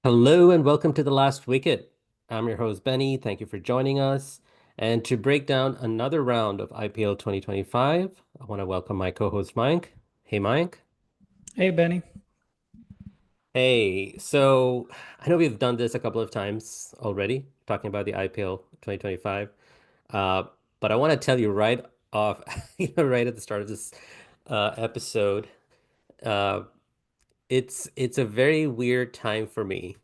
Hello and welcome to the Last Wicket. I'm your host, Benny. Thank you for joining us. And to break down another round of IPL 2025, I want to welcome my co-host, Mayank. Hey, Mayank. Hey, Benny. Hey, so I know we've done this a couple of times already, talking about the IPL 2025. Uh, but I want to tell you right off, right at the start of this episode, uh, it's a very weird time for me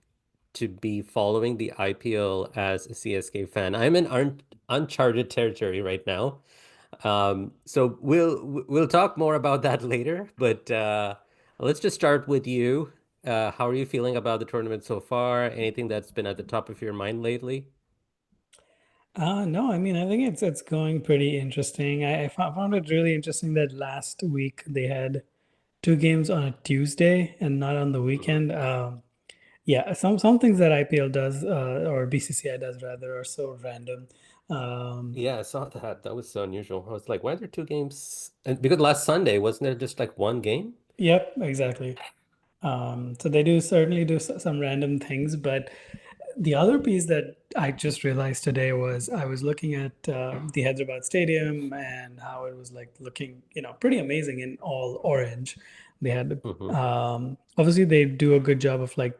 to be following the IPL as a CSK fan. I'm in uncharted territory right now. So we'll talk more about that later, but let's just start with you. How are you feeling about the tournament so far? Anything that's been at the top of your mind lately? No, I mean, I think it's going pretty interesting. I found it really interesting that last week they had two games on a Tuesday and not on the Mhm. weekend. Yeah, some things that IPL does or BCCI does rather are so random. Um, Yeah, I saw that. That was so unusual. I was like, why are there two games? And because last Sunday, wasn't there just like one game? yep, exactly. So they do certainly do some random things, but the other piece that I just realized today was I was looking at the Hyderabad Stadium and how it was like looking, pretty amazing in all orange. They had Hmm. obviously they do a good job of like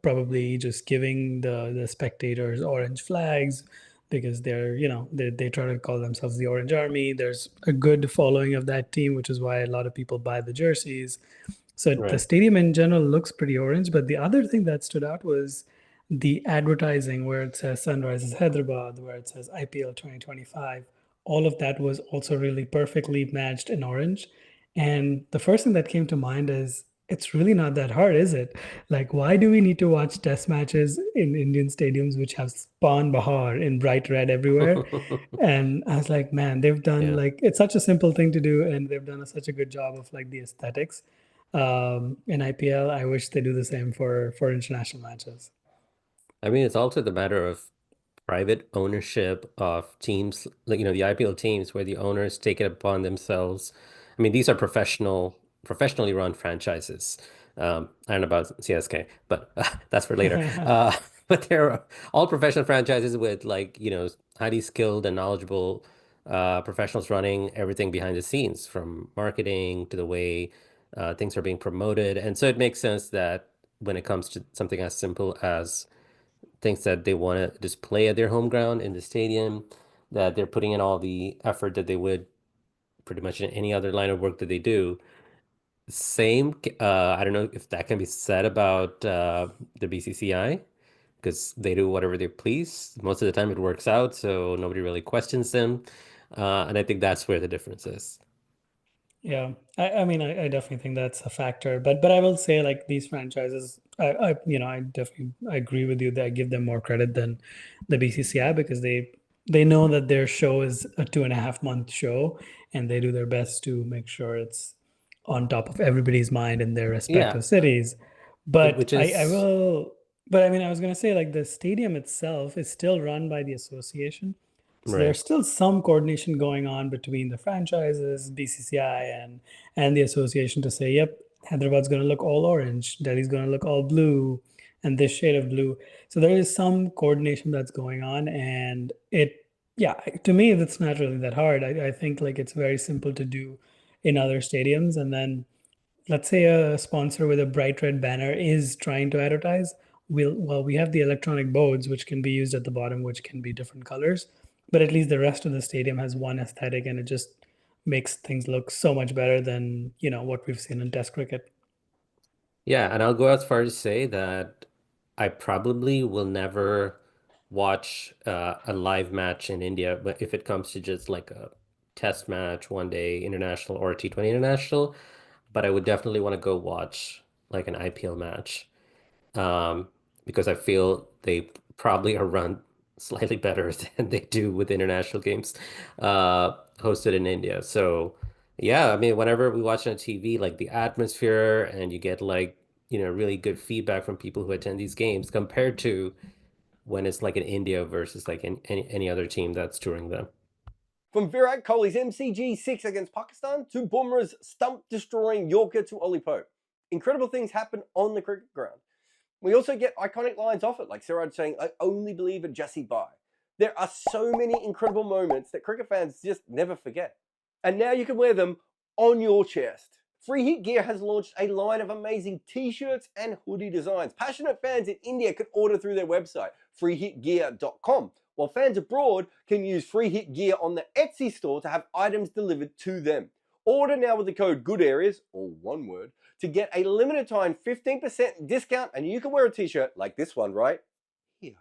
probably just giving the spectators orange flags because they try to call themselves the Orange Army. There's a good following of that team, which is why a lot of people buy the jerseys. So the Right. stadium in general looks pretty orange, but the other thing that stood out was the advertising where it says Sunrisers Hyderabad, where it says IPL 2025. All of that was also really perfectly matched in orange. And the first thing that came to mind is it's really not that hard, is it? Like, why do we need to watch test matches in Indian stadiums which have Spawn Bahar in bright red everywhere? And I was like, man, they've done Yeah. like it's such a simple thing to do, and they've done such a good job of like the aesthetics in IPL. I wish they do the same for international matches. I mean, it's also the matter of private ownership of teams, like, the IPL teams where the owners take it upon themselves. I mean, these are professionally run franchises. I don't know about CSK, but that's for later. But they're all professional franchises with like, highly skilled and knowledgeable professionals running everything behind the scenes, from marketing to the way things are being promoted. And so it makes sense that when it comes to something as simple as thinks that they want to display at their home ground in the stadium, that they're putting in all the effort that they would pretty much in any other line of work that they do. Same, I don't know if that can be said about the BCCI because they do whatever they please. Most of the time it works out, so nobody really questions them. And I think that's where the difference is. Yeah, I mean, I definitely think that's a factor, but I will say like these franchises, I definitely I agree with you that I give them more credit than the BCCI because they know that their show is a 2.5 month show, and they do their best to make sure it's on top of everybody's mind in their Yeah, respective cities. But which I is will, but I mean, I was gonna say like the stadium itself is still run by the association. So right. there's still some coordination going on between the franchises, BCCI, and the association to say, yep, Hyderabad's going to look all orange, Delhi's going to look all blue, and this shade of blue. So there is some coordination that's going on, and yeah, to me, that's not really that hard. I think like it's very simple to do in other stadiums, and then let's say a sponsor with a bright red banner is trying to advertise, we have the electronic boards which can be used at the bottom, which can be different colors, but at least the rest of the stadium has one aesthetic, and it just makes things look so much better than what we've seen in test cricket. Yeah, and I'll go as far as to say that I probably will never watch a live match in India, but if it comes to just like a test match, one day international or a T20 international, but I would definitely want to go watch like an IPL match um, because I feel they probably are run slightly better than they do with international games hosted in India. So, yeah, I mean, whenever we watch on TV, like the atmosphere and you get like, really good feedback from people who attend these games compared to when it's like in India versus like any other team that's touring them. From Virat Kohli's MCG 6 against Pakistan to Bumrah's stump destroying Yorker to Ollie Pope. Incredible things happen on the cricket ground. We also get iconic lines off it, like Siraj saying, "I only believe in Jesse Bye." There are so many incredible moments that cricket fans just never forget. And now you can wear them on your chest. Free Hit Gear has launched a line of amazing t-shirts and hoodie designs. Passionate fans in India can order through their website, freehitgear.com, while fans abroad can use Free Hit Gear on the Etsy store to have items delivered to them. Order now with the code GOODAreas, all one word, to get a limited time 15% discount, and you can wear a t-shirt like this one right here.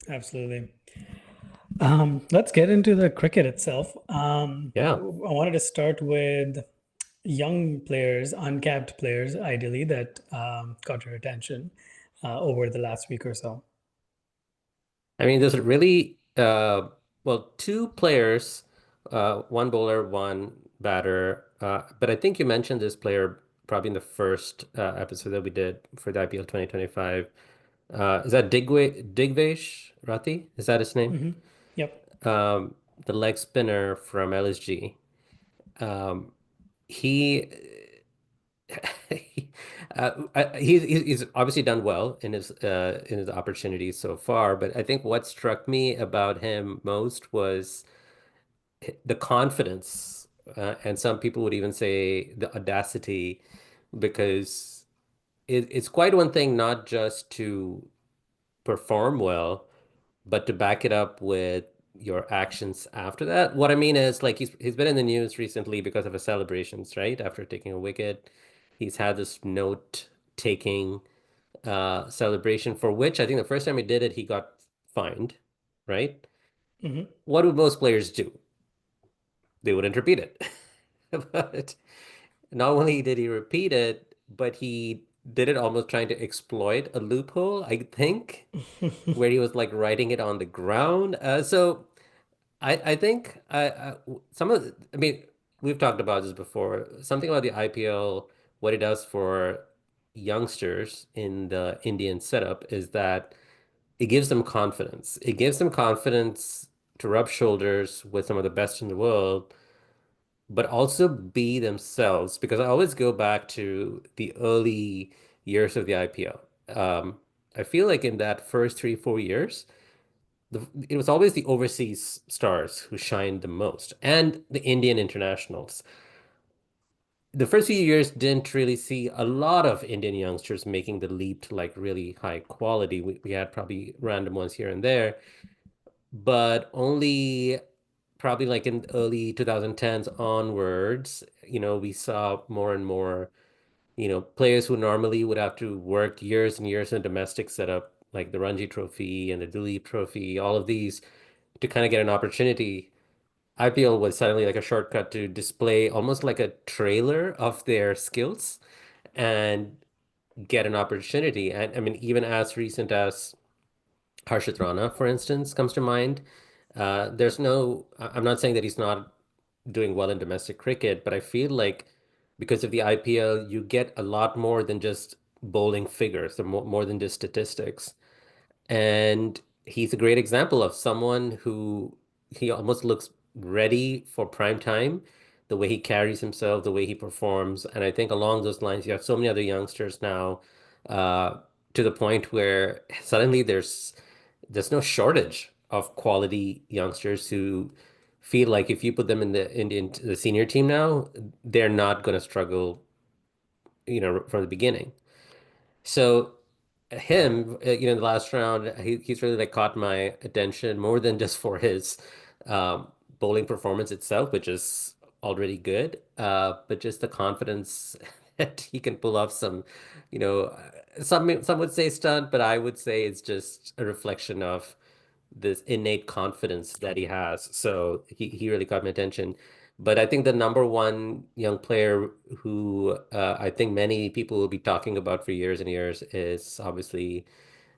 Absolutely. Let's get into the cricket itself. Yeah. I wanted to start with young players, uncapped players, ideally, that got your attention over the last week or so. I mean, there's really well, two players, one bowler, one batter. But I think you mentioned this player probably in the first episode that we did for the IPL 2025. Is that Digvesh Rathi? Is that his name? Hmm. Yep. Um, the leg spinner from LSG. Um, he he's obviously done well in his opportunities so far, but I think what struck me about him most was the confidence, and some people would even say the audacity, because it's quite one thing not just to perform well, but to back it up with your actions after that. What I mean is, like, he's been in the news recently because of his celebrations, right? After taking a wicket, he's had this note-taking celebration for which I think the first time he did it, he got fined, right? Hmm. What would most players do? They wouldn't repeat it. But not only did he repeat it, but he did it almost trying to exploit a loophole, I think, where he was like writing it on the ground. So I think some of I mean, we've talked about this before. Something about the IPL, what it does for youngsters in the Indian setup is that it gives them confidence. It gives them confidence to rub shoulders with some of the best in the world, but also be themselves. Because I always go back to the early years of the IPL. I feel like in that first 3, 4 years, it was always the overseas stars who shined the most and the Indian internationals. The first few years didn't really see a lot of Indian youngsters making the leap to like really high quality. We had probably random ones here and there, but only probably like in early 2010s onwards, we saw more and more, players who normally would have to work years and years in a domestic setup, like the Ranji Trophy and the Duleep Trophy, all of these, to kind of get an opportunity. IPL was suddenly like a shortcut to display almost like a trailer of their skills and get an opportunity. And I mean, even as recent as Harshit Rana, for instance, comes to mind. I'm not saying that he's not doing well in domestic cricket, but I feel like because of the IPL, you get a lot more than just bowling figures, or more than just statistics. And he's a great example of someone who he almost looks ready for prime time, the way he carries himself, the way he performs. And I think along those lines, you have so many other youngsters now, uh, to the point where suddenly there's no shortage of quality youngsters who feel like if you put them in the senior team now, they're not going to struggle, from the beginning. So him, in the last round, he's really like caught my attention more than just for his um, bowling performance itself, which is already good, but just the confidence that he can pull off some, some would say stunt, but I would say it's just a reflection of this innate confidence that he has. So he really caught my attention. But I think the number one young player who I think many people will be talking about for years and years is obviously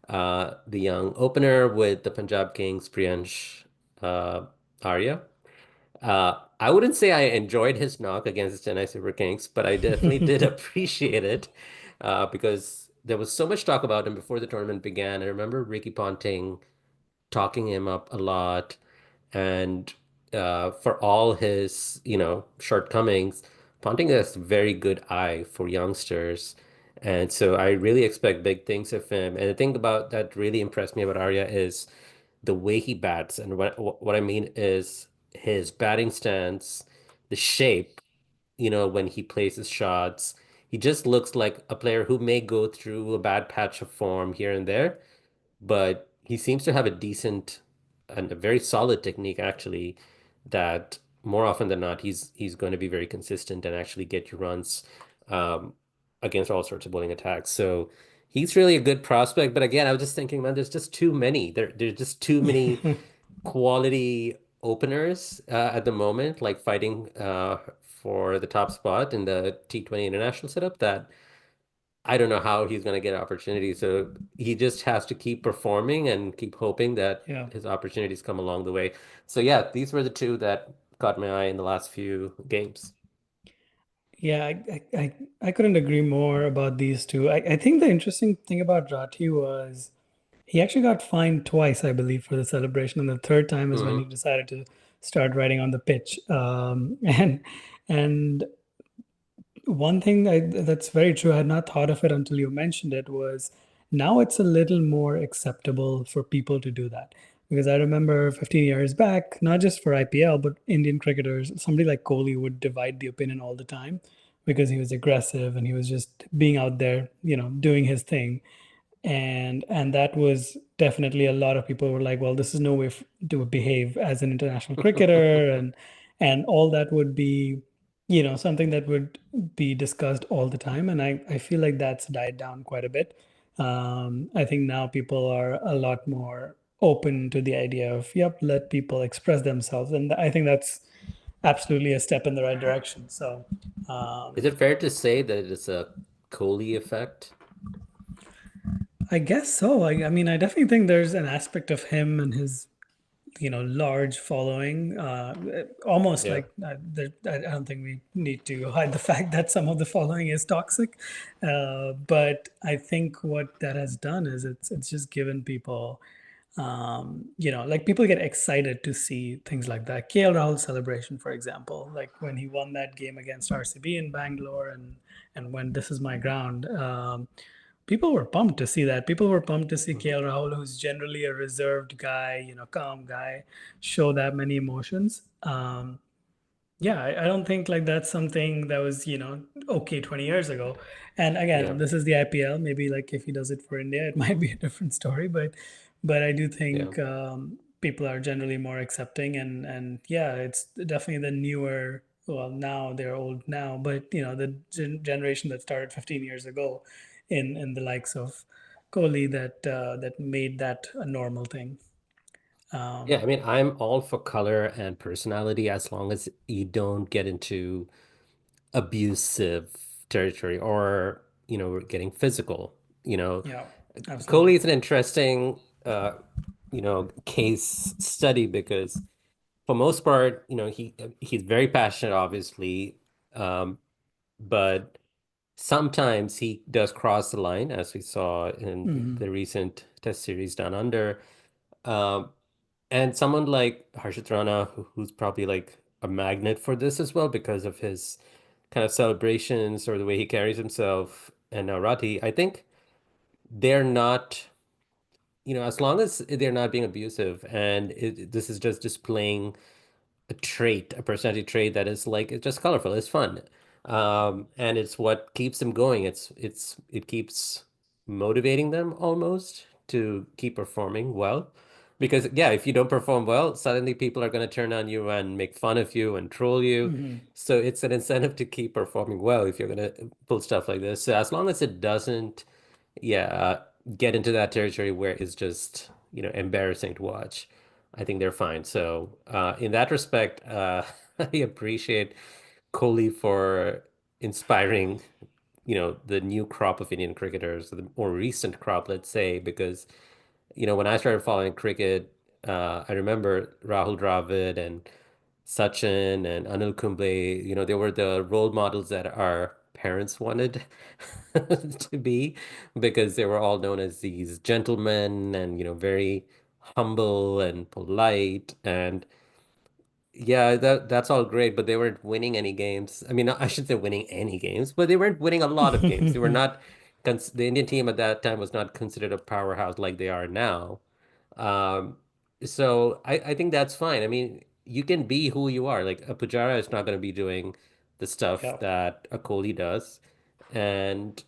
the young opener with the Punjab Kings, Priyansh Arya. I wouldn't say I enjoyed his knock against the Chennai Super Kings, but I definitely did appreciate it because there was so much talk about him before the tournament began. I remember Ricky Ponting talking him up a lot. And for all his, shortcomings, Ponting has a very good eye for youngsters. And so I really expect big things of him. And the thing about that really impressed me about Arya is the way he bats. And what I mean is his batting stance, the shape, when he plays his shots. He just looks like a player who may go through a bad patch of form here and there, but he seems to have a decent and a very solid technique actually that more often than not he's going to be very consistent and actually get you runs um, against all sorts of bowling attacks. So he's really a good prospect. But again, I was just thinking, man, there's just too many. There's just too many quality openers at the moment, like fighting for the top spot in the T20 international setup that I don't know how he's going to get opportunities. So he just has to keep performing and keep hoping that Yeah. his opportunities come along the way. So yeah, these were the two that caught my eye in the last few games. Yeah, I couldn't agree more about these two. I think the interesting thing about Rathi was he actually got fined twice, I believe, for the celebration, and the third time is when he Hmm. decided to start writing on the pitch. And one thing that's very true, I had not thought of it until you mentioned it, was now it's a little more acceptable for people to do that. Because I remember 15 years back, not just for IPL, but Indian cricketers, somebody like Kohli would divide the opinion all the time because he was aggressive and he was just being out there, doing his thing. And that was definitely, a lot of people were like, well, this is no way to behave as an international cricketer, and all that would be, something that would be discussed all the time. And I feel like that's died down quite a bit. I think now people are a lot more open to the idea of, yep, let people express themselves, and I think that's absolutely a step in the right direction. So Is it fair to say that it's a Kohli effect? I guess so. I mean, I definitely think there's an aspect of him and his, large following. Almost Yeah. like I don't think we need to hide the fact that some of the following is toxic. But I think what that has done is it's just given people, like people get excited to see things like that. KL Rahul's celebration, for example, like when he won that game against RCB in Bangalore, and when this is my ground. People were pumped to see that. People were pumped to see Mhm. KL Rahul, who's generally a reserved guy, calm guy, show that many emotions. Yeah, I don't think like that's something that was, okay 20 years ago. And Yeah. again, this is the IPL. Maybe like if he does it for India, it might be a different story. But I do Yeah. think people are generally more accepting, and yeah, it's definitely the newer. Well, now they're old now, but the generation that started 15 years ago, in the likes of Kohli, that made that a normal thing. Yeah, Um, I mean, I'm all for color and personality as long as you don't get into abusive territory or, getting physical. You know, yeah, Kohli absolutely. is an interesting, case study because for most part, he's very passionate, obviously, um, but sometimes he does cross the line, as we saw in Hmm. the recent Test series down under. Um, and someone like Harshit Rana, who's probably like a magnet for this as well because of his kind of celebrations or the way he carries himself, and now Rathi, I think they're not, as long as they're not being abusive and this is just displaying a trait, a personality trait that is like it's just colorful, it's fun. And it's what keeps them going. It keeps motivating them almost to keep performing well. Because yeah, if you don't perform well, suddenly people are going to turn on you and make fun of you and troll you. Hmm. So it's an incentive to keep performing well if you're going to pull stuff like this. So as long as it doesn't, yeah, get into that territory where it's just, embarrassing to watch. I think they're fine. So, in that respect, I appreciate Kohli for inspiring, the new crop of Indian cricketers, the more recent crop, let's say, because, when I started following cricket, I remember Rahul Dravid and Sachin and Anil Kumble, they were the role models that our parents wanted to be because they were all known as these gentlemen and, very humble and polite. And yeah, that's all great, but they weren't winning any games. I mean, I should say winning any games, but they weren't winning a lot of games. They were not the Indian team at that time was not considered a powerhouse like they are now. Um, so I think that's fine. I mean, you can be who you are. Like a Pujara is not going to be doing the stuff Yeah, that a Kohli does, and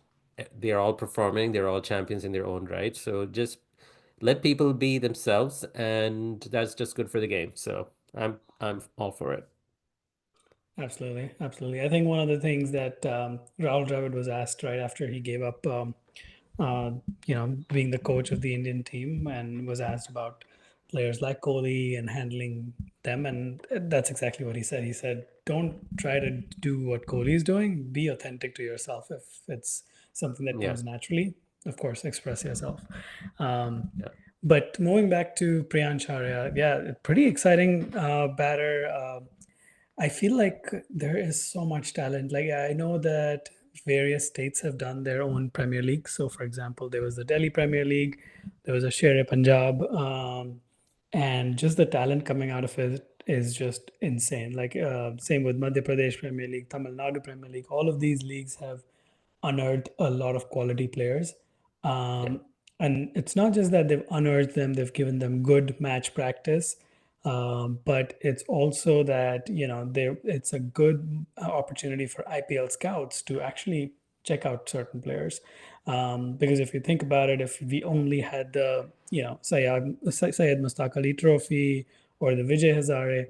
they're all performing. They're all champions in their own right. So just let people be themselves, and that's just good for the game. So I'm all for it. absolutely, absolutely. I think one of the things that Rahul Dravid was asked right after he gave up, uh, being the coach of the Indian team, and was asked about players like Kohli and handling them, and that's exactly what he said. He said, "Don't try to do what Kohli is doing. Be authentic to yourself. If it's something that Yeah, comes naturally, of course, express yourself." Um, yeah, but moving back to Priyansh Arya, yeah, pretty exciting batter. I feel like there is so much talent. Like I know that various states have done their own Premier League. So, for example, there was the Delhi Premier League, there was a Shere Punjab, and just the talent coming out of it is just insane. Like same with Madhya Pradesh Premier League, Tamil Nadu Premier League. All of these leagues have unearthed a lot of quality players. yeah. Um, and it's not just that they've unearthed them, they've given them good match practice, but it's also that, it's a good opportunity for IPL scouts to actually check out certain players. Because if you think about it, if we only had the, Syed Mustaq Ali Trophy or the Vijay Hazare,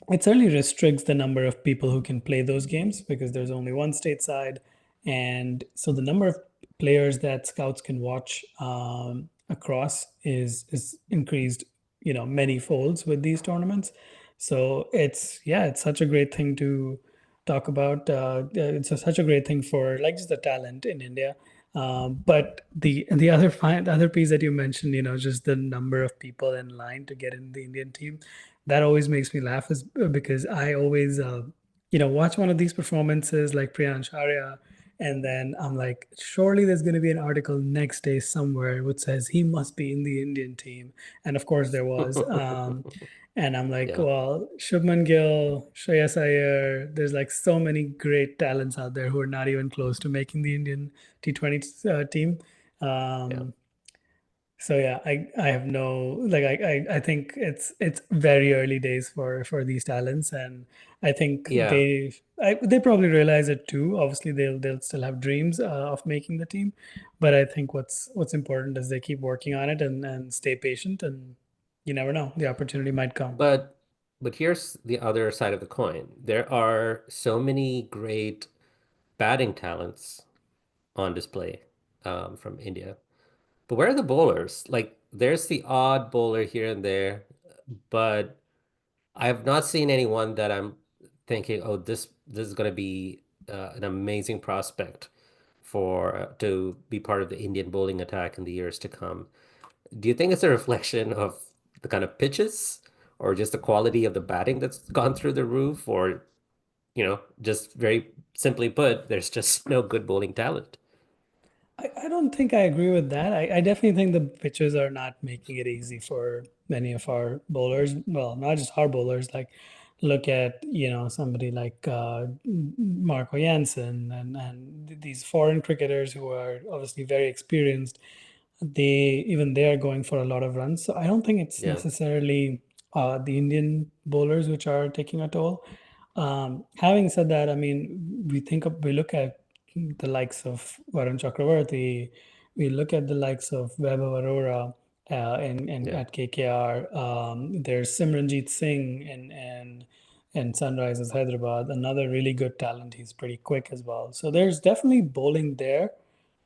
it certainly restricts the number of people who can play those games because there's only one state side, and so the number of players that scouts can watch across is increased, many folds with these tournaments. So it's such a great thing to talk about. Such a great thing for like just the talent in India. But the other piece that you mentioned, just the number of people in line to get in the Indian team, that always makes me laugh is because I always watch one of these performances like Priyansh Arya, and then I'm like, surely there's going to be an article next day somewhere which says he must be in the Indian team, and of course there was. And I'm like, Yeah, well, Shubman Gill, Shreyas Iyer, there's like so many great talents out there who are not even close to making the Indian T20 team. yeah, Um, so yeah, I have no like I think it's very early days for these talents, and I think yeah. they probably realize it too. Obviously, they'll still have dreams of making the team, but I think what's important is they keep working on it and stay patient, and you never know, the opportunity might come. But but here's the other side of the coin. There are so many great batting talents on display from India. But where are the bowlers? Like, there's the odd bowler here and there, but I have not seen anyone that I'm thinking, oh, this is going to be an amazing prospect for to be part of the Indian bowling attack in the years to come. Do you think it's a reflection of the kind of pitches, or just the quality of the batting that's gone through the roof, or just very simply put, there's just no good bowling talent? I don't think I agree with that. I definitely think the pitches are not making it easy for many of our bowlers. Well, not just our bowlers. Like, look at somebody like Marco Jansen and these foreign cricketers who are obviously very experienced. They are going for a lot of runs. So I don't think it's Yeah, necessarily the Indian bowlers which are taking a toll. Having said that, I mean, we look at the likes of Varun Chakravarti, we look at the likes of Vaibhav Arora in yeah, at KKR. There's Simranjeet Singh in Sunrisers Hyderabad, another really good talent. He's pretty quick as well. So there's definitely bowling there.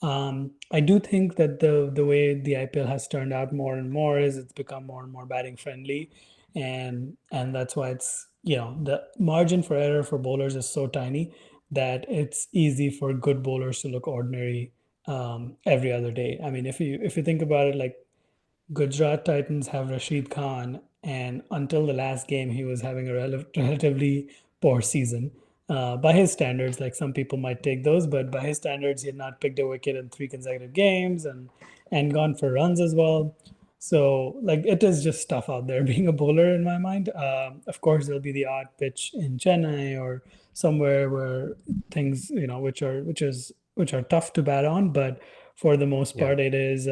I do think that the way the IPL has turned out more and more is it's become more and more batting friendly, and that's why it's the margin for error for bowlers is so tiny that it's easy for good bowlers to look ordinary every other day. I mean, if you think about it, like Gujarat Titans have Rashid Khan, and until the last game, he was having a relatively poor season. By his standards, like some people might take those, but by his standards, he had not picked a wicket in three consecutive games and gone for runs as well. So, like, it is just tough out there being a bowler in my mind. Of course, there'll be the odd pitch in Chennai or somewhere where things, which is which are tough to bat on, but for the most Yeah. part, it is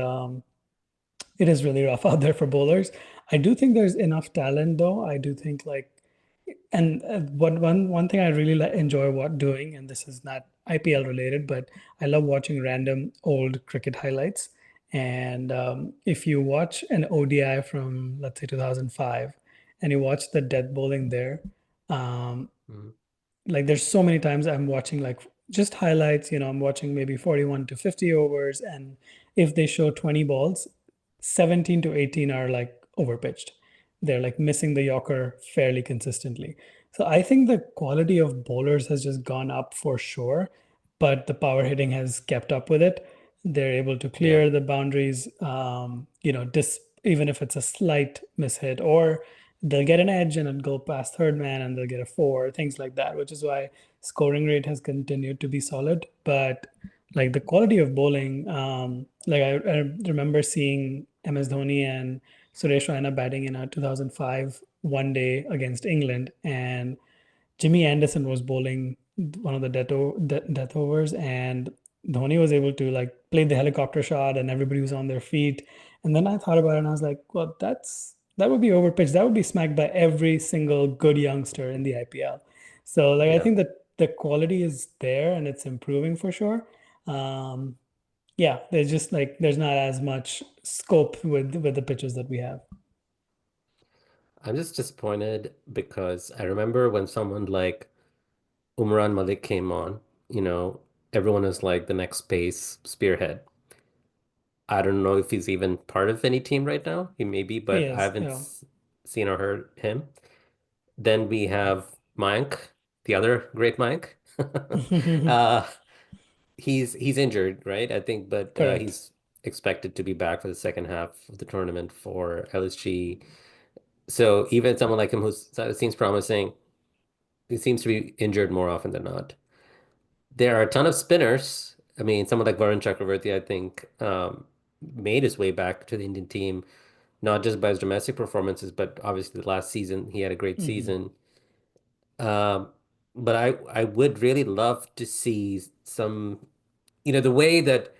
really rough out there for bowlers. I do think there's enough talent, though. I do think like, and one thing I really enjoy what doing, and this is not IPL related, but I love watching random old cricket highlights. And if you watch an ODI from, let's say, 2005, and you watch the death bowling there, um, Mhm. like there's so many times I'm watching like just highlights, I'm watching maybe 41 to 50 overs, and if they show 20 balls, 17 to 18 are like overpitched. They're like missing the Yorker fairly consistently. So I think the quality of bowlers has just gone up for sure, but the power hitting has kept up with it. They're able to Yeah. clear the boundaries, even if it's a slight mishit, or they'll get an edge and it'll go past third man and they'll get a four, things like that, which is why scoring rate has continued to be solid. But like the quality of bowling, like I remember seeing MS Dhoni and Suresh Raina batting in a 2005 one day against England, and Jimmy Anderson was bowling one of the death overs, and Dhoni was able to like play the helicopter shot, and everybody was on their feet. And then I thought about it, and I was like, well, that would be overpitched. That would be smacked by every single good youngster in the IPL. So like I Yeah. think that the quality is there and it's improving for sure. Um, yeah, there's just like there's not as much scope with the pitches that we have. I'm just disappointed because I remember when someone like Umran Malik came on, you know, everyone is like the next space spearhead. I don't know if he's even part of any team right now. He may be, He but I is, haven't seen or heard him. Then we have Mayank, the other great Mayank. Uh, he's injured, right? I think, but Correct. he's expected to be back for the second half of the tournament for LSG. So even someone like him who seems promising, he seems to be injured more often than not. There are a ton of spinners. I mean, someone like Varun Chakravarti, I think, made his way back to the Indian team, not just by his domestic performances, but obviously the last season he had a great Hmm. season. Um, but I would really love to see some, the way that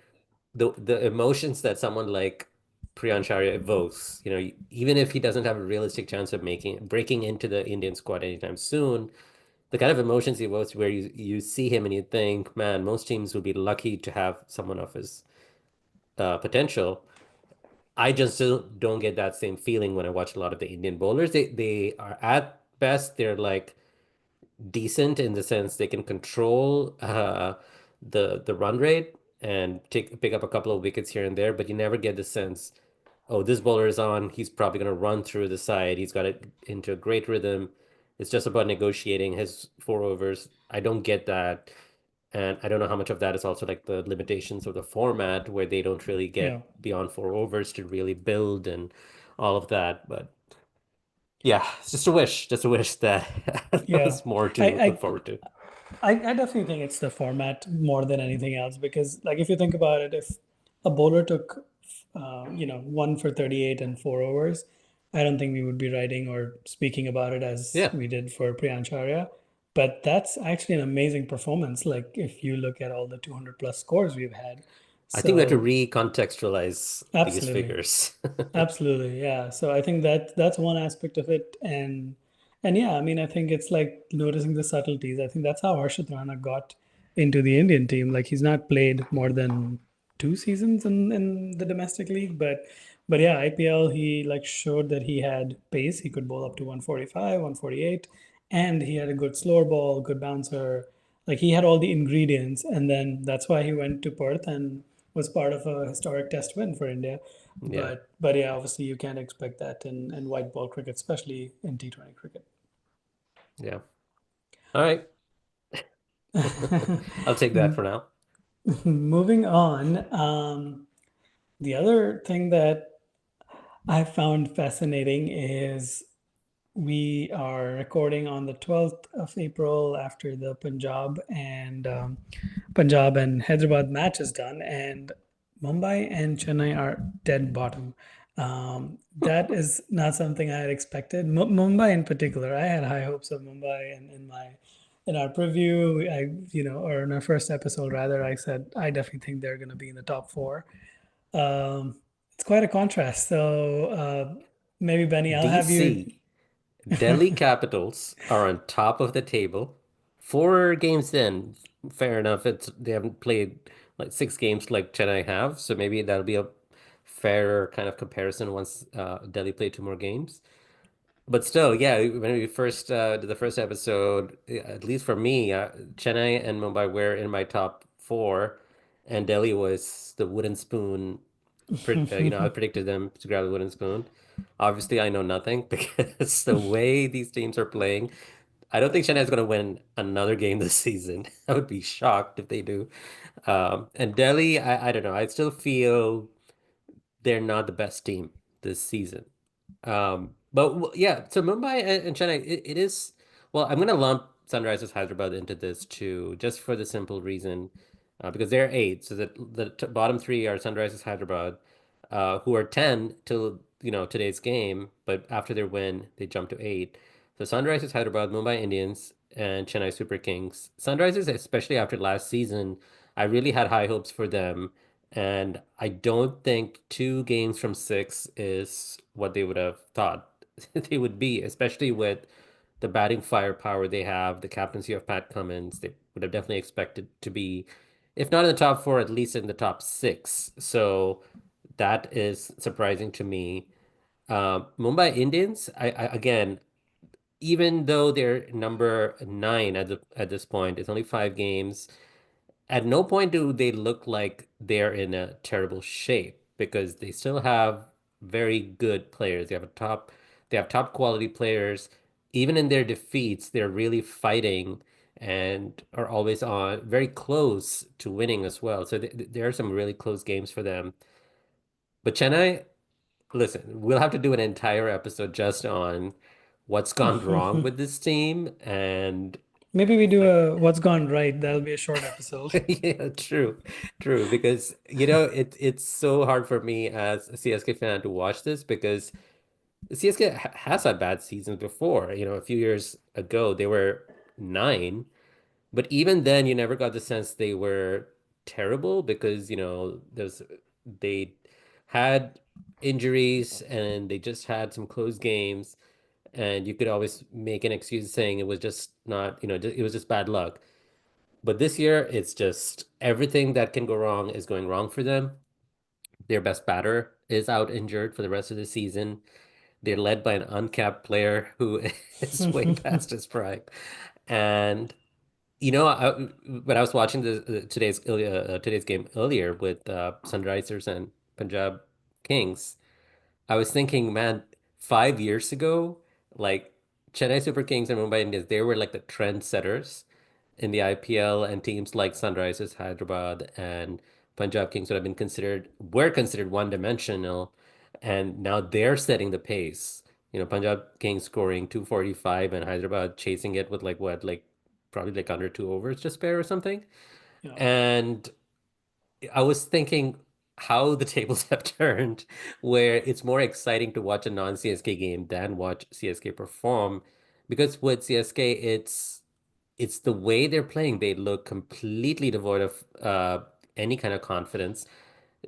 the emotions that someone like Priyansh Arya evokes, even if he doesn't have a realistic chance of breaking into the Indian squad anytime soon, the kind of emotions he evokes where you see him and you think, man, most teams would be lucky to have someone of his potential. I just don't get that same feeling when I watch a lot of the Indian bowlers. They are at best, they're like decent in the sense they can control the run rate and pick up a couple of wickets here and there, but you never get the sense, oh, this bowler is on, he's probably going to run through the side. He's got it into a great rhythm. It's just about negotiating his four overs. I don't get that. And I don't know how much of that is also like the limitations of the format where they don't really Yeah. get beyond four overs to really build and all of that. But yeah, it's just a wish that there Yeah. was more I, to look I forward to. I definitely think it's the format more than anything else because, like, if you think about it, if a bowler took, 1 for 38 and four overs, I don't think we would be writing or speaking about it as Yeah. we did for Priyansh Arya. But that's actually an amazing performance. Like, if you look at all the 200 plus scores we've had. I think we have to So, recontextualize these absolutely. figures. Absolutely, yeah. So I think that's one aspect of it, and yeah, I mean, I think it's like noticing the subtleties. I think that's how Harshit Rana got into the Indian team. Like he's not played more than 2 seasons in the domestic league, but yeah, IPL he like showed that he had pace. He could bowl up to 145, 148, and he had a good slower ball, good bouncer. Like he had all the ingredients, and then that's why he went to Perth and was part of a historic test win for India. Yeah. But yeah, obviously you can't expect that in white ball cricket, especially in T20 cricket. Yeah. All right. I'll take that for now. Moving on, the other thing that I found fascinating is we are recording on the 12th of April after the Punjab and Hyderabad match is done, and Mumbai and Chennai are dead bottom. That is not something I had expected. Mumbai in particular, I had high hopes of Mumbai in my in our preview, or in our first episode rather, I said I definitely think they're going to be in the top four. It's quite a contrast. So maybe Benny, I'll have you. DC, Delhi Capitals are on top of the table. 4 games in, fair enough. It's they haven't played like 6 games like Chennai have, so maybe that'll be a fairer kind of comparison once Delhi play 2 more games. But still, yeah, when we first did the first episode, at least for me, Chennai and Mumbai were in my top 4, and Delhi was the wooden spoon. I predicted them to grab the wooden spoon. Obviously, I know nothing because the way these teams are playing, I don't think Chennai is going to win another game this season. I would be shocked if they do. And Delhi, I don't know. I still feel they're not the best team this season. Yeah, so Mumbai and Chennai, it is, well, I'm going to lump Sunrisers Hyderabad into this too, just for the simple reason, because they're eight. So the t bottom three are Sunrisers Hyderabad, who are 10 till, today's game, but after their win, they jump to eight. So Sunrisers Hyderabad, Mumbai Indians, and Chennai Super Kings. Sunrisers, especially after last season, I really had high hopes for them. And I don't think 2 games from 6 is what they would have thought they would be, especially with the batting firepower they have, the captaincy of Pat Cummins. They would have definitely expected to be, if not in the top 4, at least in the top 6. So that is surprising to me. Mumbai Indians, again, even though they're number 9 at this point, it's only 5 games. At no point do they look like they're in a terrible shape because they still have very good players. They have top quality players. Even in their defeats, they're really fighting and are always on very close to winning as well. So there are some really close games for them. But Chennai, listen, we'll have to do an entire episode just on what's gone wrong with this team and Maybe we do a what's gone right. That'll be a short episode. Yeah, true, true. Because it's so hard for me as a CSK fan to watch this because CSK has had bad seasons before. A few years ago they were 9, but even then you never got the sense they were terrible because they had injuries and they just had some close games, and you could always make an excuse saying it was just not, it was just bad luck. But this year, it's just everything that can go wrong is going wrong for them. Their best batter is out injured for the rest of the season. They're led by an uncapped player who is way past his prime. And when I was watching today's game earlier with Sunrisers and Punjab Kings, I was thinking, man, 5 years ago, like Chennai Super Kings and Mumbai Indians, they were like the trendsetters in the IPL, and teams like Sunrisers Hyderabad and Punjab Kings were considered one-dimensional, and now they're setting the pace. Punjab Kings scoring 245 and Hyderabad chasing it with like what, like probably like under 2 overs to spare or something. Yeah. And I was thinking how the tables have turned, where it's more exciting to watch a non-CSK game than watch CSK perform. Because with CSK, it's the way they're playing. They look completely devoid of any kind of confidence.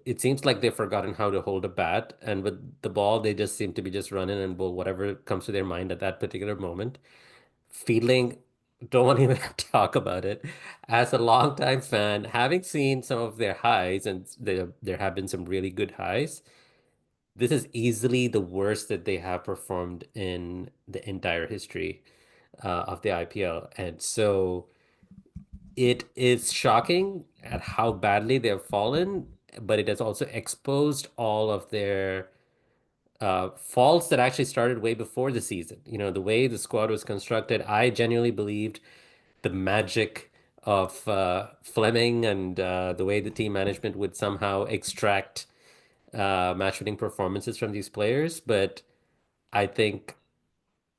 It seems like they've forgotten how to hold a bat, and with the ball, they just seem to be just running and bowl whatever comes to their mind at that particular moment. Fielding, don't want to even talk about it. As a longtime fan, having seen some of their highs, and there have been some really good highs, this is easily the worst that they have performed in the entire history of the IPL. And so it is shocking at how badly they have fallen, but it has also exposed all of their faults that actually started way before the season. The way the squad was constructed, I genuinely believed the magic of Fleming and the way the team management would somehow extract match-winning performances from these players. But I think,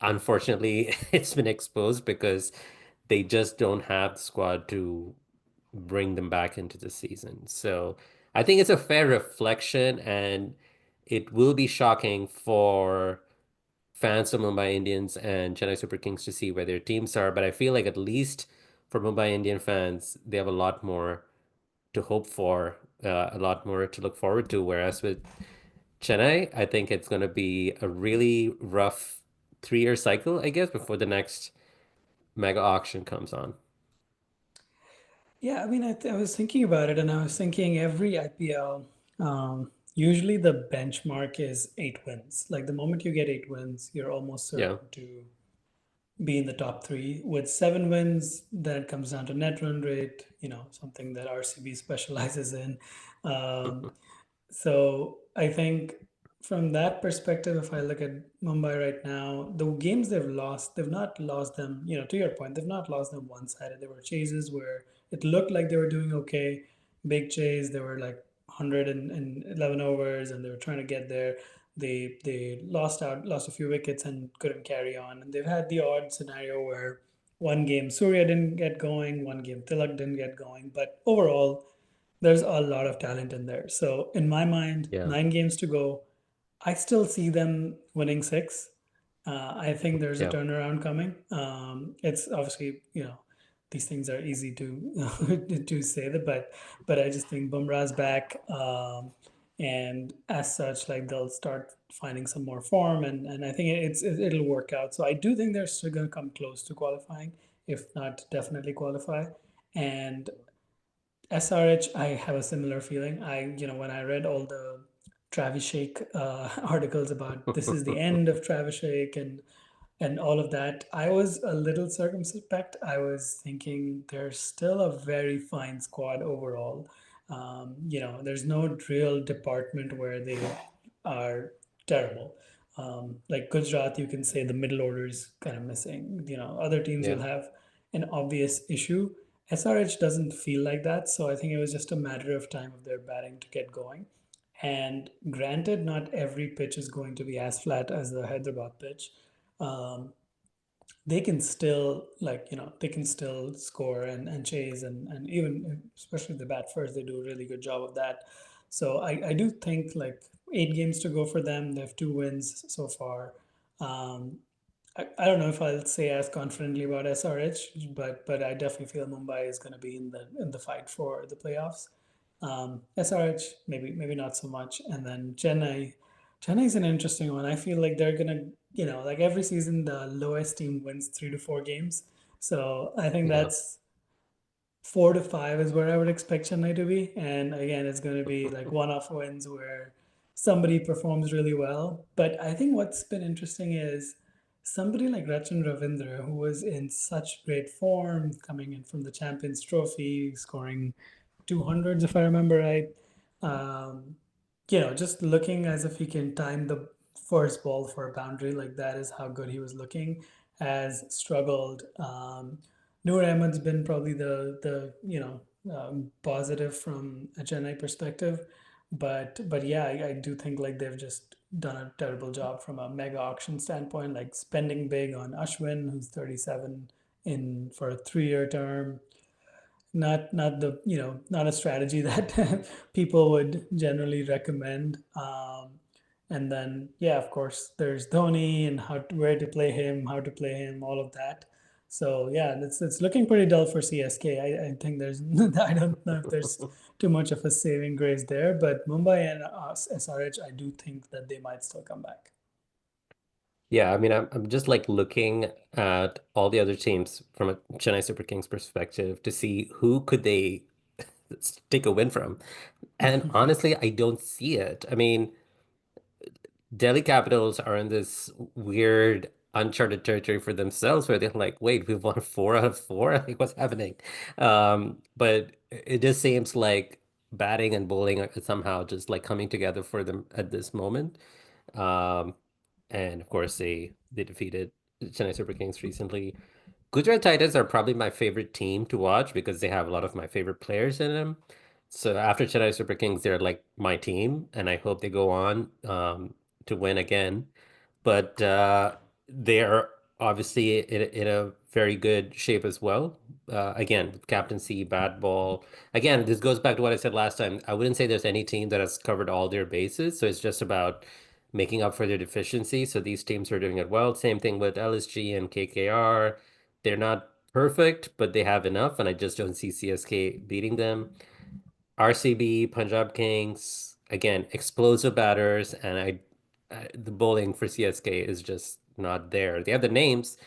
unfortunately, it's been exposed because they just don't have the squad to bring them back into the season. So I think it's a fair reflection, and it will be shocking fans of Mumbai Indians and Chennai Super Kings to see where their teams are, but I feel like at least for Mumbai Indian fans, they have a lot more to hope for, a lot more to look forward to. Whereas with Chennai, I think it's going to be a really rough 3-year cycle, I guess, before the next mega auction comes on. Yeah, I mean, I was thinking about it, and I was thinking every IPL, usually the benchmark is 8 wins. Like the moment you get 8 wins, you're almost Yeah. certain to be in the top three. With 7 wins, then it comes down to net run rate, something that RCB specializes in. Um, so I think from that perspective, if I look at Mumbai right now, the games they've lost, they've not lost them, to your point, they've not lost them one-sided. There were chases where it looked like they were doing okay. Big chase, they were like 111 overs and they were trying to get there. They lost a few wickets and couldn't carry on. And they've had the odd scenario where one game Surya didn't get going, one game Tilak didn't get going. But overall, there's a lot of talent in there. So in my mind, Yeah. 9 games to go. I still see them winning six. I think there's a Yeah. turnaround coming. It's obviously, these things are easy to to say that, but I just think Bumrah's back, and as such, like they'll start finding some more form, and I think it'll work out. So I do think they're still going to come close to qualifying, if not definitely qualify. And SRH, I have a similar feeling. When I read all the Travis Shake articles about this is the end of Travis Shake and all of that, I was a little circumspect. I was thinking there's still a very fine squad overall. There's no real department where they are terrible. Like Gujarat, you can say the middle order is kind of missing. Other teams Yeah. will have an obvious issue. SRH doesn't feel like that, so I think it was just a matter of time of their batting to get going. And granted, not every pitch is going to be as flat as the Hyderabad pitch. Um, they can still they can still score and chase and even especially if they bat first, they do a really good job of that. So I do think like 8 games to go for them. They have 2 wins so far. um, I don't know if I'll say as confidently about SRH, but I definitely feel Mumbai is going to be in the fight for the playoffs. SRH maybe not so much, and then Chennai is an interesting one. I feel like they're gonna like every season the lowest team wins 3 to 4 games, so I think Yeah. that's 4 to 5 is where I would expect Chennai to be. And again, it's going to be like one-off wins where somebody performs really well. But I think what's been interesting is somebody like Rachin Ravindra, who was in such great form, coming in from the Champions Trophy, scoring 200s if I remember right. Um, just looking as if he can time the first ball for a boundary, like that is how good he was looking. Has struggled. Noor Ahmed's been probably the positive from a Chennai perspective, but yeah, I do think like they've just done a terrible job from a mega auction standpoint, like spending big on Ashwin, who's 37 in for a 3-year term. Not the not a strategy that people would generally recommend. And then yeah, of course, there's Dhoni and where to play him, how to play him, all of that. So yeah, it's looking pretty dull for CSK. I think there's I don't know if there's too much of a saving grace there, but Mumbai and SRH, I do think that they might still come back. Yeah, I mean, I'm just like looking at all the other teams from a Chennai Super Kings perspective to see who could they take a win from. And honestly, I don't see it. I mean, Delhi Capitals are in this weird uncharted territory for themselves where they're like, wait, we've won 4 out of 4? Like, what's happening? But it just seems like batting and bowling are somehow just like coming together for them at this moment. Um, and of course, they defeated Chennai Super Kings recently. Gujarat Titans are probably my favorite team to watch because they have a lot of my favorite players in them. So after Chennai Super Kings, they're like my team, and I hope they go on to win again. But they are obviously in a very good shape as well. Again, with captaincy, bad ball. Again, this goes back to what I said last time. I wouldn't say there's any team that has covered all their bases. So it's just about making up for their deficiency. So these teams are doing it well. Same thing with LSG and KKR. They're not perfect, but they have enough, and I just don't see CSK beating them. RCB, Punjab Kings, again, explosive batters, and the bowling for CSK is just not there. They have the names,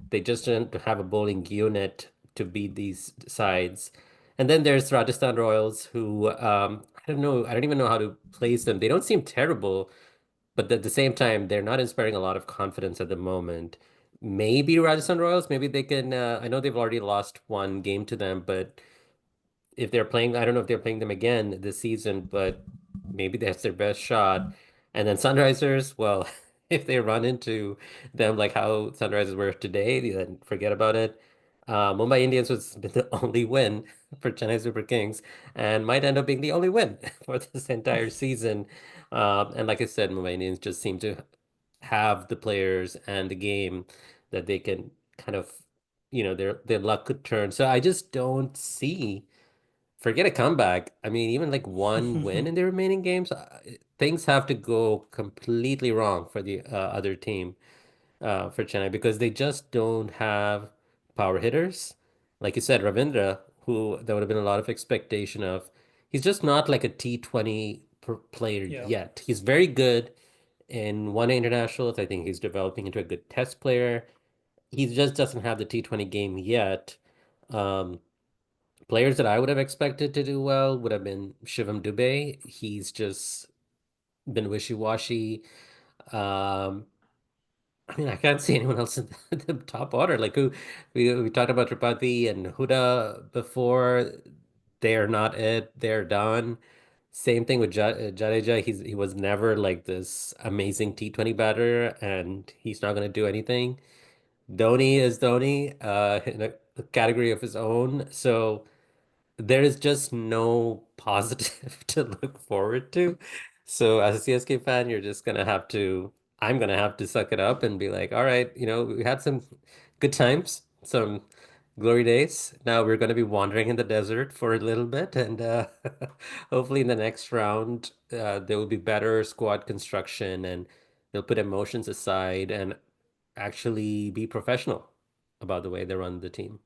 they just don't have a bowling unit to beat these sides. And then there's Rajasthan Royals, who I don't know, I don't even know how to place them. They don't seem terrible, but at the same time, they're not inspiring a lot of confidence at the moment. Maybe Rajasthan Royals, maybe they can. I know they've already lost one game to them, but if they're playing, I don't know if they're playing them again this season, but maybe that's their best shot. And then Sunrisers, well, if they run into them like how Sunrisers were today, then forget about it. Mumbai Indians was the only win for Chennai Super Kings and might end up being the only win for this entire season. And like I said, Mumbai Indians just seem to have the players and the game that they can kind of, their luck could turn. So I just don't see. Forget a comeback. I mean, even like one win in the remaining games, things have to go completely wrong for the other team, for Chennai, because they just don't have power hitters. Like you said, Ravindra, who there would have been a lot of expectation of, he's just not like a T20 player Yeah. yet. He's very good in one-day internationals. I think he's developing into a good test player. He just doesn't have the T20 game yet. Um, Players that I would have expected to do well would have been Shivam Dubé. He's just been wishy-washy. Um, I mean, I can't see anyone else in the top order. Like who we talked about Tripathi and Huda before. They're not it. They're done. Same thing with Jadeja. He was never like this amazing T20 batter, and he's not going to do anything. Dhoni is Dhoni, in a category of his own. So there is just no positive to look forward to. So as a CSK fan, I'm gonna have to suck it up and be like, all right, we had some good times, some glory days. Now we're gonna be wandering in the desert for a little bit, and hopefully in the next round, there will be better squad construction, and they'll put emotions aside and actually be professional about the way they run the team.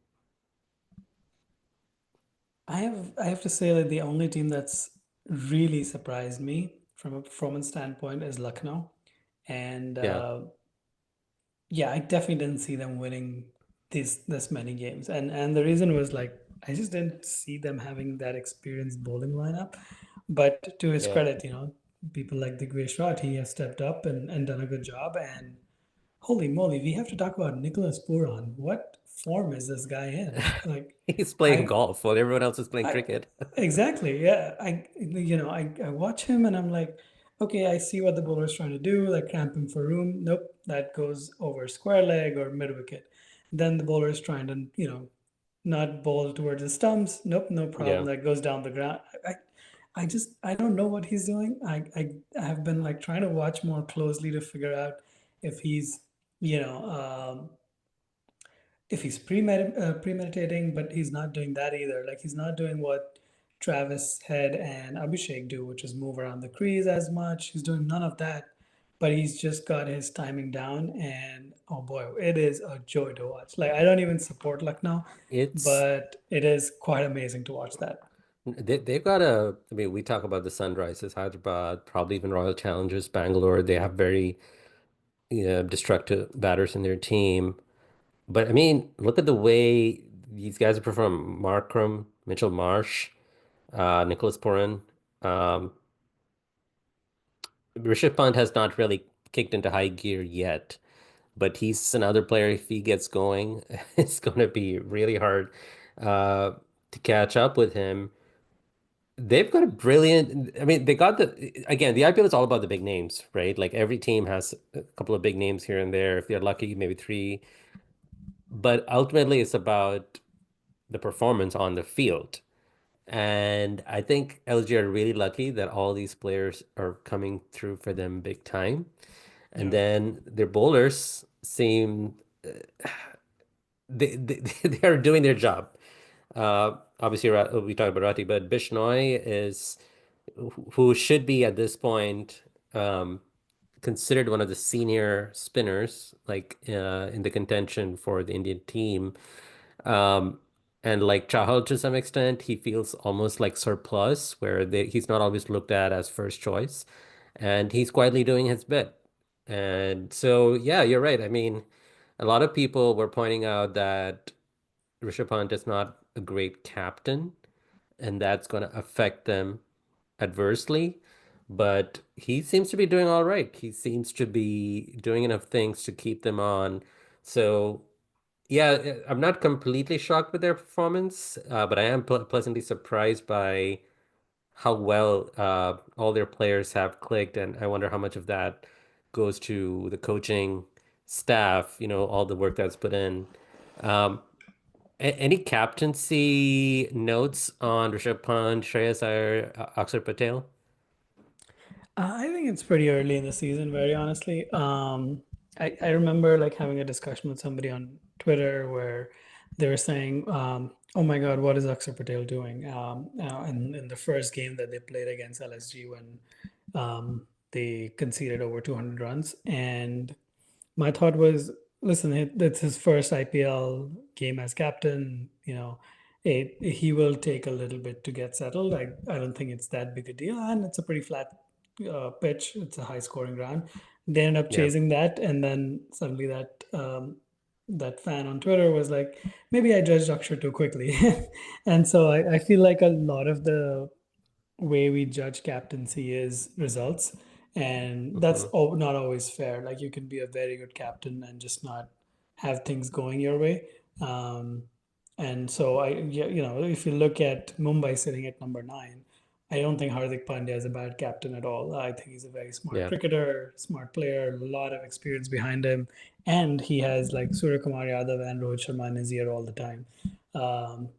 I have to say that the only team that's really surprised me from a performance standpoint is Lucknow. And Yeah, yeah, I definitely didn't see them winning this many games. And the reason was like I just didn't see them having that experienced bowling lineup. But to his yeah. credit, people like Digvesh Rathi has stepped up and done a good job. And holy moly, we have to talk about Nicholas Puran. What form is this guy in? Like He's playing I golf while everyone else is playing I cricket. exactly, yeah. I watch him and I'm like, okay, I see what the bowler's trying to do, like cramping for room. Nope, that goes over square leg or mid wicket. Then the bowler is trying to, not bowl towards the stumps. Nope, no problem. Yeah, That goes down the ground. I don't know what he's doing. I have been like trying to watch more closely to figure out if he's, you know, if he's premeditating, but he's not doing that either. Like he's not doing what Travis Head and Abhishek do, which is move around the crease as much. He's doing none of that, but he's just got his timing down. And oh boy, it is a joy to watch. Like I don't even support Lucknow, it's but it is quite amazing to watch that. they've got I mean, we talk about the Sunrisers, Hyderabad, probably even Royal Challengers, Bangalore. They have very, destructive batters in their team. But I mean, look at the way these guys have performed. Markram, Mitchell Marsh, Nicholas Puran. Um, Rishabh Pant has not really kicked into high gear yet, but he's another player. If he gets going, it's going to be really hard uh, to catch up with him. They've got a brilliant, I mean, they got again, the IPL is all about the big names, right? Like every team has a couple of big names here and there. If they're lucky, maybe three. But ultimately, it's about the performance on the field. And I think LG are really lucky that all these players are coming through for them big time. And Yeah. then their bowlers seem they are doing their job. Obviously, we talked about Rathi, but Bishnoi is who should be at this point. Um, considered one of the senior spinners, like in the contention for the Indian team. Um, and like Chahal to some extent, he feels almost like surplus, where he's not always looked at as first choice, and he's quietly doing his bit. And so, yeah, you're right. I mean, a lot of people were pointing out that Rishabh Pant is not a great captain, and that's going to affect them adversely. But he seems to be doing all right. He seems to be doing enough things to keep them on. So, yeah, I'm not completely shocked with their performance, but I am pleasantly surprised by how well all their players have clicked, and I wonder how much of that goes to the coaching staff, all the work that's put in. Um, any captaincy notes on Rishabh Pant, Shreyas Iyer, Akshar Patel? I think it's pretty early in the season, very honestly. I remember like having a discussion with somebody on Twitter where they were saying, "Oh my God, what is Akshar Patel doing?" In the first game that they played against LSG when they conceded over 200 runs, and my thought was, listen, it's his first IPL game as captain. He will take a little bit to get settled. I don't think it's that big a deal, and it's a pretty flat pitch. It's a high scoring ground. They end up Yeah. chasing that, and then suddenly that fan on Twitter was like, maybe I judged Akshar too quickly, and so I feel like a lot of the way we judge captaincy is results, and that's Hmm. not always fair. Like you can be a very good captain and just not have things going your way. um, and so yeah, if you look at Mumbai sitting at number 9, I don't think Hardik Pandya is a bad captain at all. I think he's a very smart Yeah. cricketer, smart player, a lot of experience behind him, and he has like Surya Kumar Yadav and Rohit Sharma in his ear all the time. um,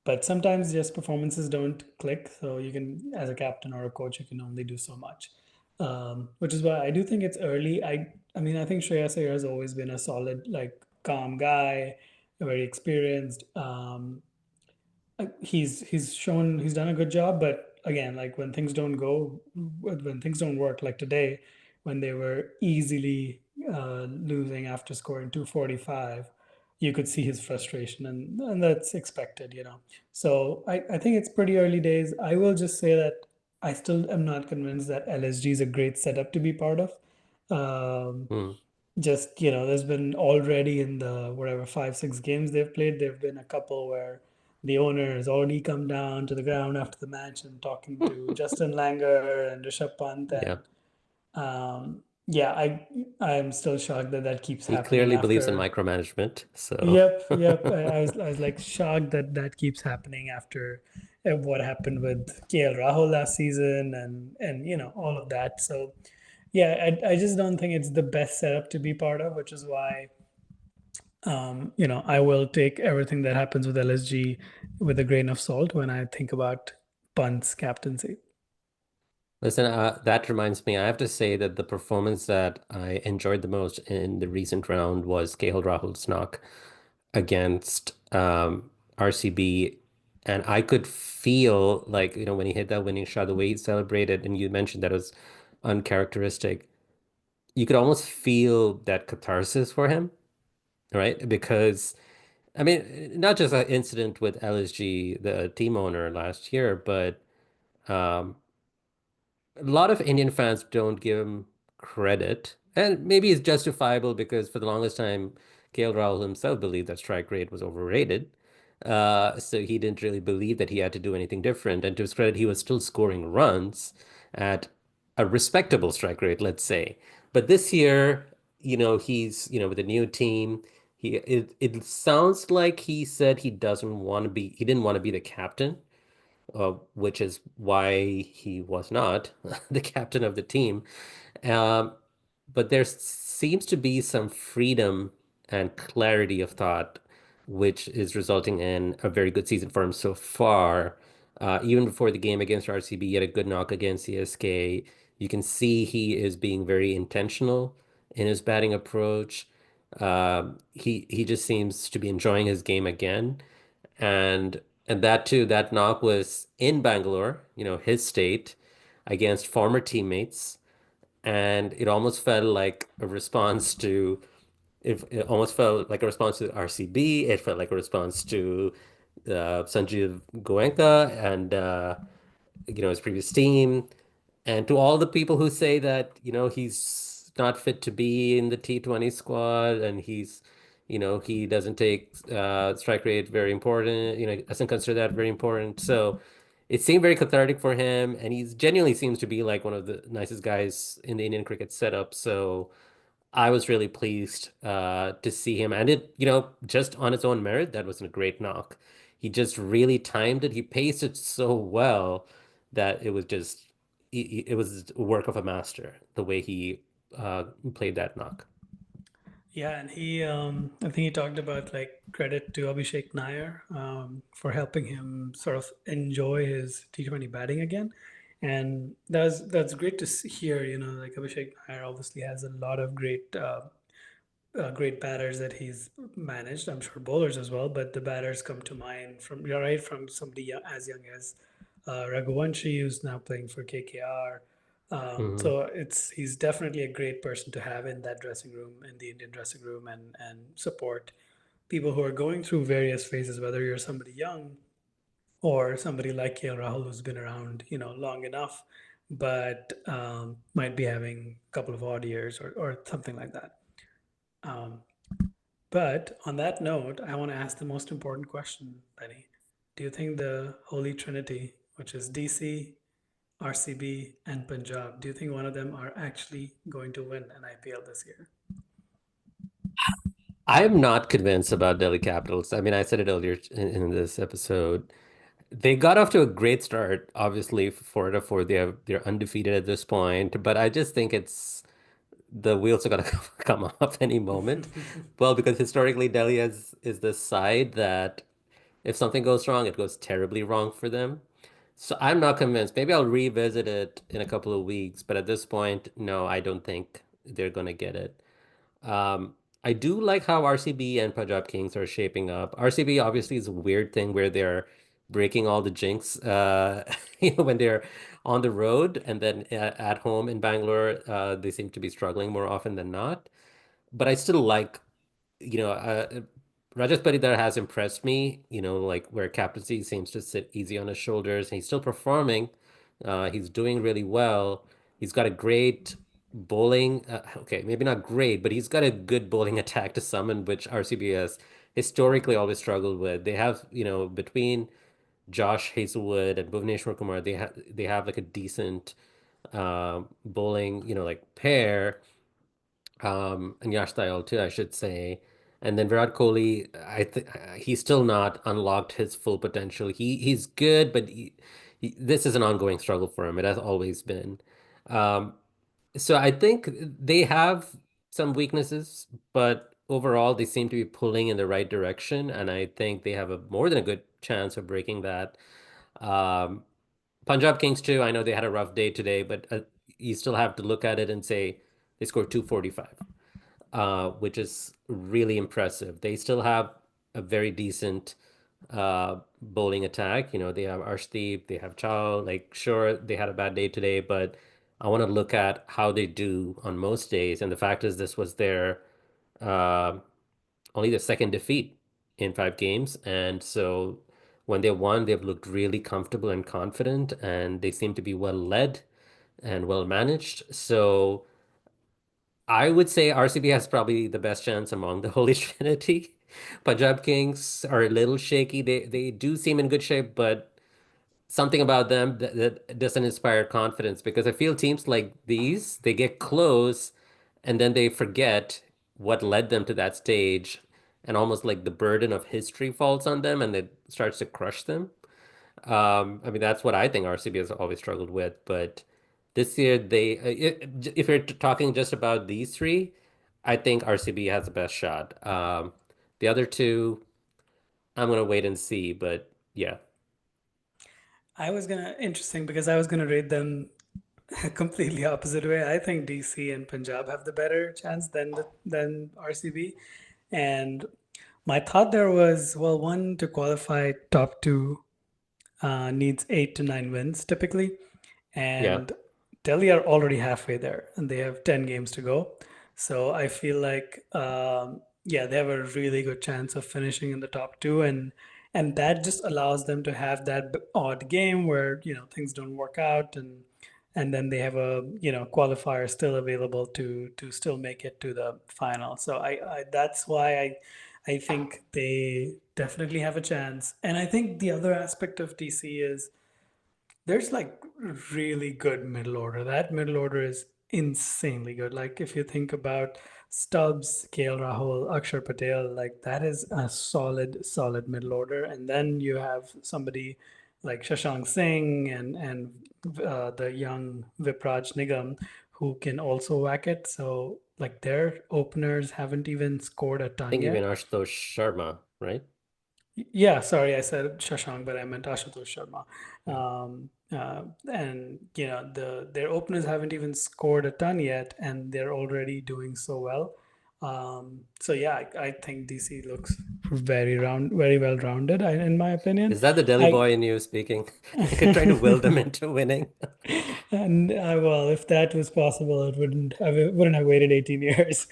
but sometimes just performances don't click, so you can, as a captain or a coach, you can only do so much. Which is why I do think it's early. I mean, I think Shreyas Iyer has always been a solid, like, calm guy, very experienced. He's shown he's done a good job, but again, like when things don't work, like today, when they were easily losing after scoring 245, you could see his frustration, and that's expected. So I think it's pretty early days. I will just say that I still am not convinced that LSG is a great setup to be part of. Um, Mm. just there's been already in the whatever 5 6 games they've played, there've been a couple where the owner has already come down to the ground after the match and talking to Justin Langer and Rishabh Pant, Yeah. and yeah, I'm still shocked that that keeps He happening clearly believes in after. micromanagement. So, Yep. I was like shocked that that keeps happening after what happened with KL Rahul last season, and all of that. So yeah, I just don't think it's the best setup to be part of, which is why I will take everything that happens with LSG with a grain of salt when I think about Punt's captaincy. listen, that reminds me, I have to say that the performance that I enjoyed the most in the recent round was KL Rahul's knock against RCB. And I could feel like, when he hit that winning shot, the way he celebrated, and you mentioned that was uncharacteristic, you could almost feel that catharsis for him, right? Because, I mean, not just an incident with LSG, the team owner last year, but um, a lot of Indian fans don't give him credit, and maybe it's justifiable because for the longest time, KL Rahul himself believed that strike rate was overrated. So he didn't really believe that he had to do anything different. And to his credit, he was still scoring runs at a respectable strike rate, let's say. But this year, he's, with a new team. It sounds like he said he didn't want to be the captain, which is why he was not the captain of the team. Um, but there seems to be some freedom and clarity of thought, which is resulting in a very good season for him so far. Even before the game against RCB, he had a good knock against CSK. You can see he is being very intentional in his batting approach. He just seems to be enjoying his game again. And and that too, that knock was in Bangalore, his state, against former teammates. and it almost felt like a response to it almost felt like a response to RCB. It felt like a response to Sanjeev Goenka and his previous team, and to all the people who say that he's not fit to be in the T20 squad, and he doesn't take strike rate very important. Doesn't consider that very important. So it seemed very cathartic for him, and he genuinely seems to be like one of the nicest guys in the Indian cricket setup. So I was really pleased to see him, and just on its own merit, that was a great knock. He just really timed it. He paced it so well that it was a work of a master, the way he played that knock. Yeah, and I think he talked about like credit to Abhishek Nair for helping him sort of enjoy his T20 batting again, and that's great to hear. Like Abhishek Nair obviously has a lot of great batters that he's managed. I'm sure bowlers as well, but the batters come to mind from you're right from somebody as young as Raghuvanshi, who's now playing for KKR. Hmm. So he's definitely a great person to have in that dressing room, in the Indian dressing room, and support people who are going through various phases. Whether you're somebody young or somebody like KL Rahul who's been around, long enough, but might be having a couple of odd years or something like that. Um, but on that note, I want to ask the most important question, Benny. Do you think the Holy Trinity, which is DC, RCB, and Punjab, do you think one of them are actually going to win an IPL this year? I'm not convinced about Delhi Capitals. I mean, I said it earlier in this episode. They got off to a great start, obviously, 4 out of 4. They're undefeated at this point, but I just think it's the wheels are gonna come off any moment. Well, because historically Delhi is the side that if something goes wrong, it goes terribly wrong for them. So I'm not convinced. Maybe I'll revisit it in a couple of weeks, but at this point, no, I don't think they're gonna get it. Um, I do like how RCB and Punjab Kings are shaping up. RCB obviously is a weird thing where they're breaking all the jinx, when they're on the road, and then at home in Bangalore, they seem to be struggling more often than not. But I still like, you know, Rajesh Patidar has impressed me, like where captaincy seems to sit easy on his shoulders. He's still performing. He's doing really well. He's got a great bowling. Okay, maybe not great, but he's got a good bowling attack to summon, which RCB has historically always struggled with. They have, between Josh Hazelwood and Bhuvneshwar Kumar, they have like a decent bowling, like pair, and Yash Dayal too, I should say. And then Virat Kohli, I think he's still not unlocked his full potential. He's good, but this is an ongoing struggle for him. It has always been. Um, so I think they have some weaknesses, but overall they seem to be pulling in the right direction, and I think they have a more than a good chance of breaking that. Um, Punjab Kings too. I know they had a rough day today, but you still have to look at it and say they scored 245, which is really impressive. They still have a very decent bowling attack. They have Arshdeep, they have Chow. Like, sure, they had a bad day today, but I want to look at how they do on most days. And the fact is, this was their uh, only their second defeat in 5 games. And so when they won, they've looked really comfortable and confident, and they seem to be well led and well managed. So I would say RCB has probably the best chance among the Holy Trinity. Punjab Kings are a little shaky. They do seem in good shape, but something about them that doesn't inspire confidence, because I feel teams like these, they get close and then they forget what led them to that stage, and almost like the burden of history falls on them and it starts to crush them. I mean, that's what I think RCB has always struggled with. But this year, if you're talking just about these three, I think RCB has the best shot. The other two, I'm gonna wait and see. But yeah, Interesting because I was gonna rate them completely opposite way. I think DC and Punjab have the better chance than RCB. And my thought there was, well, one to qualify top two needs 8 to 9 wins typically, yeah, and Delhi are already halfway there and they have 10 games to go. So I feel like, yeah, they have a really good chance of finishing in the top two. And that just allows them to have that odd game where, things don't work out and then they have a, qualifier still available to still make it to the final. So I that's why I think they definitely have a chance. And I think the other aspect of DC is there's like really good middle order. That middle order is insanely good. Like if you think about Stubbs, KL Rahul, Akshar Patel, like that is a solid middle order. And then you have somebody like Shashank Singh and the young Vipraj Nigam who can also whack it. So like their openers haven't even scored a I ton think even yet. Ashutosh Sharma, right? Yeah, sorry, I said Shashank, but I meant Ashutosh Sharma. Yeah. And their openers haven't even scored a ton yet, and they're already doing so well. So yeah, I think DC looks very well rounded, in my opinion. Is that the Delhi I boy in you speaking? Like you're trying to will them into winning. And well, if that was possible, it wouldn't have waited 18 years.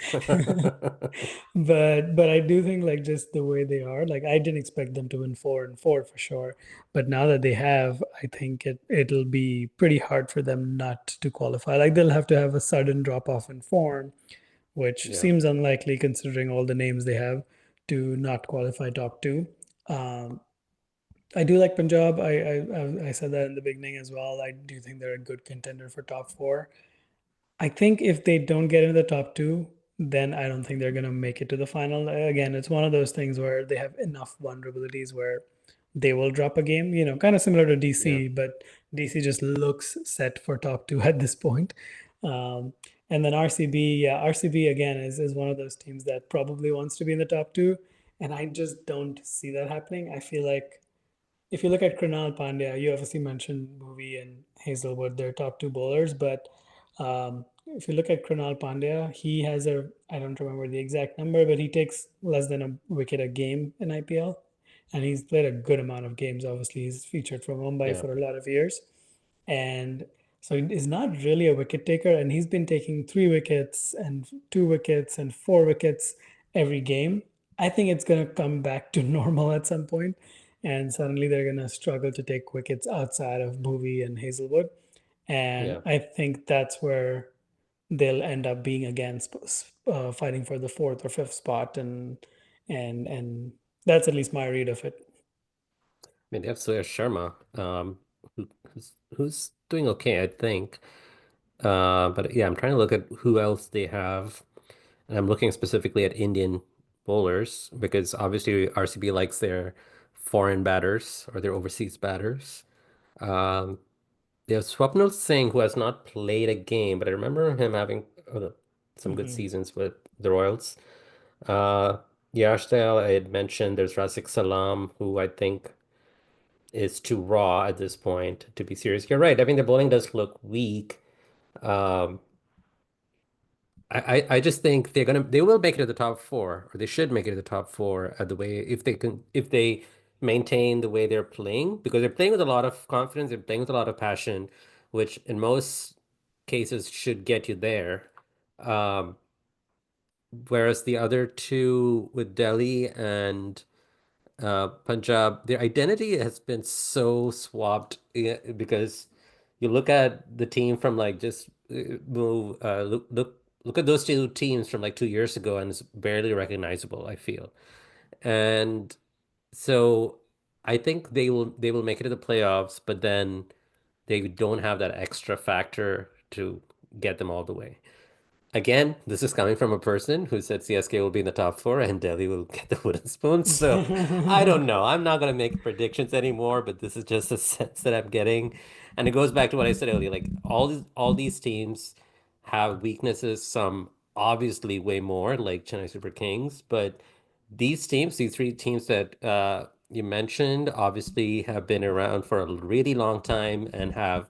But I do think like just the way they are, like I didn't expect them to win 4-4 for sure. But now that they have, I think it'll be pretty hard for them not to qualify. Like they'll have to have a sudden drop off in form, which Yeah. seems unlikely considering all the names they have to not qualify top two. Um, I do like Punjab. I said that in the beginning as well. I do think they're a good contender for top four. I think if they don't get into the top two, then I don't think they're going to make it to the final. Again, it's one of those things where they have enough vulnerabilities where they will drop a game, kind of similar to Yeah. DC, but DC just looks set for top two at this point. Um, and then RCB, yeah, RCB again is one of those teams that probably wants to be in the top two. And I just don't see that happening. I feel like if you look at Krunal Pandya, you obviously mentioned Movie and Hazelwood, their top two bowlers. But if you look at Krunal Pandya, he has I don't remember the exact number, but he takes less than a wicket a game in IPL. And he's played a good amount of games. Obviously, he's featured for Mumbai Yeah. for a lot of years. And so he's not really a wicket taker. And he's been taking 3 wickets and 2 wickets and 4 wickets every game. I think it's going to come back to normal at some point, and suddenly they're going to struggle to take wickets outside of Bhuvi and Hazelwood. And Yeah. I think that's where they'll end up being against fighting for the fourth or fifth spot, and that's at least my read of it. I mean, they have Surya Sharma, who's doing okay, I think. But yeah, I'm trying to look at who else they have. And I'm looking specifically at Indian bowlers because obviously RCB likes their foreign batters or their overseas batters. Um, they have Swapnil Singh, who has not played a game, but I remember him having some good Hmm. seasons with the Royals. Uh, Yashtel, I had mentioned there's Razik Salam, who I think is too raw at this point to be serious. You're right. I mean, the bowling does look weak. Um, I just think they will make it to the top four, or they should make it to the top four at the way if they maintain the way they're playing, because they're playing with a lot of confidence, they're playing with a lot of passion, which in most cases should get you there. Um, whereas the other two with Delhi and Punjab, their identity has been so swapped because you look at the team from like just look at those two teams from like 2 years ago and it's barely recognizable, I feel. And so I think they will make it to the playoffs, but then they don't have that extra factor to get them all the way. Again, this is coming from a person who said CSK will be in the top four and Delhi will get the wooden spoon. So I don't know. I'm not going to make predictions anymore, but this is just a sense that I'm getting. And it goes back to what I said earlier. Like all these teams have weaknesses, some obviously way more, like Chennai Super Kings, but these three teams that you mentioned, obviously have been around for a really long time and have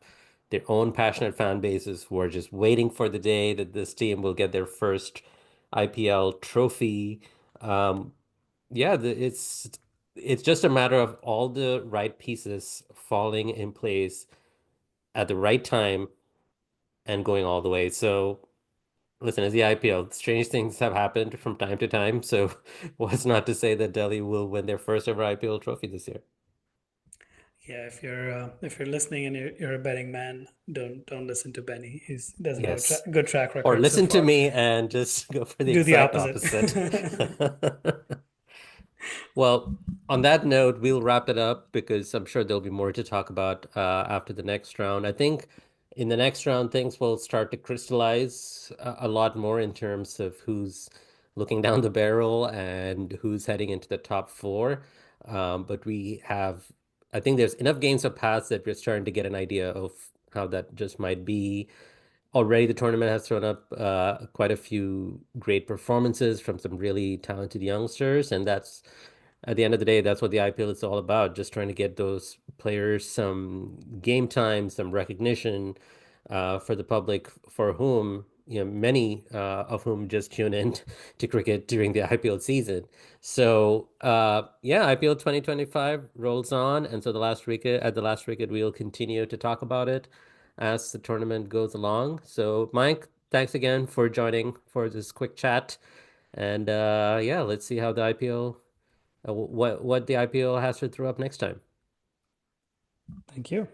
their own passionate fan bases who are just waiting for the day that this team will get their first IPL trophy. Um, yeah, it's just a matter of all the right pieces falling in place at the right time and going all the way. So listen, as the IPL, strange things have happened from time to time. So what's not to say that Delhi will win their first ever IPL trophy this year? Yeah, if you're listening and you're a betting man, don't listen to Benny. He doesn't have a Yes. good track Or record so listen to far. me and just go for the Do the exact opposite. opposite. Well, on that note, we'll wrap it up because I'm sure there'll be more to talk about after the next round. I think in the next round, things will start to crystallize a lot more in terms of who's looking down the barrel and who's heading into the top four. But I think there's enough games have passed that we're starting to get an idea of how that just might be. Already, the tournament has thrown up quite a few great performances from some really talented youngsters, and that's at the end of the day, that's what the IPL is all about, just trying to get those players some game time, some recognition for the public for whom, many of whom just tune in to cricket during the IPL season. So, yeah, IPL 2025 rolls on. And so at the last wicket, we'll continue to talk about it as the tournament goes along. So, Mike, thanks again for joining for this quick chat. And yeah, let's see how the IPL what the IPL has to throw up next time. Thank you.